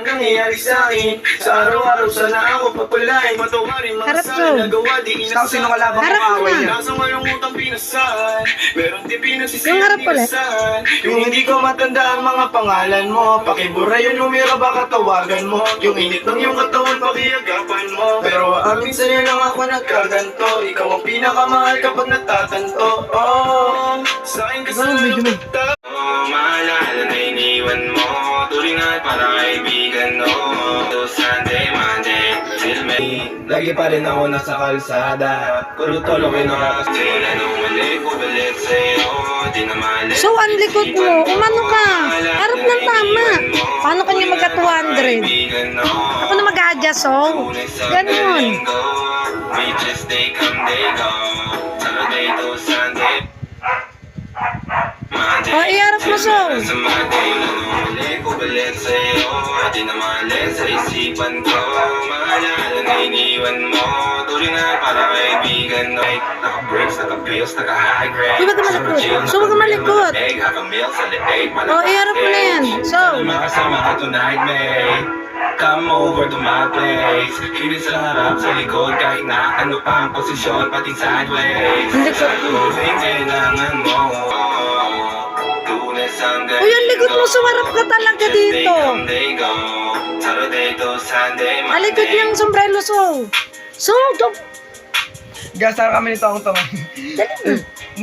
nangyayari sa'kin. Sa araw-araw sana ako papalain, matawarin mga sana nagawa di inasal. Sino kalabang Harap mo kumaway na. niya? Nasa malungutang pinasal, meron di Yung pinagsisiyang harap ulit. inasal. Yung hindi ko matanda ang mga pangalan mo, pakibura yung numero baka tawagan mo. Yung init ng iyong katawan pakiagapan mo. Pero amin sa'yo lang ako nagkaganto, ikaw ang pinakamahal kapag natatanto. Oh, sa'kin ka sa lupita. Oh, maalala na iniwan mo, turingan para kaibigan mo. So Sunday, Monday, till May, lagi pa rin ako nasa kalsada. Kulot-tolo kayo nakakasila nung mali ko balit sa'yo, di na mali. So, ang likod mo, umano ka. Harap ng tama. Paano kanya magka 200? Ako na mag-a-adjust, oh. Ganun. Beaches, they come, they go. Saturday to Sunday. Oh, iharap mo, so. Sa Monday, mali ko balit sa'yo, di na mali sa isipan ko. Maalala na iniwan mo, turingan para kaibigan mo. Naka-breaks, naka-bills, naka-high grade. Di ba ka malikot? So, huwag ka malikot. Oh, iharap mo na yan. So. Makasama ka tonight, mate. Come over to my place. Hilit sa harap, sa likod, kahit na ano pa ang posisyon, pati sideways. Ang likod. Sa tubig, kailangan mo. Uy, ang likod mo, sumarap ka talaga dito. Alikod yung sombrero, so. So, Gasar kami nito ang tama. dali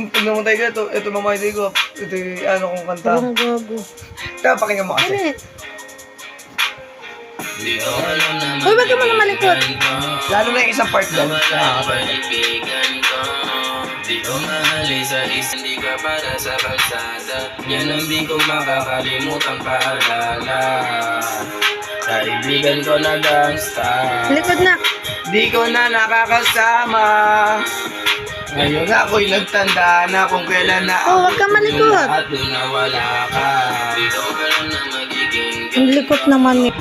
Pag namatay ka, ito mamatay ko. Ito yung ano kong kanta. mo. Gago. Kaya pakinggan mo kasi. Dali. Uy, wag ka muna malikot. Lalo na yung isang part doon. Di ko mahali sa isang, di ka para sa kalsada. Yan ang di ko makakalimutang paalala. Kaibigan ko na gangsta, Likod na. Di ko na nakakasama. Ngayon ako'y nagtanda na kung kailan na Oh, wag ka malikot. at doon na wala ka. Dito ka lang na magiging Ang likot naman eh.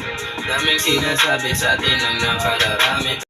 daming sinasabi sa atin ang nakararami.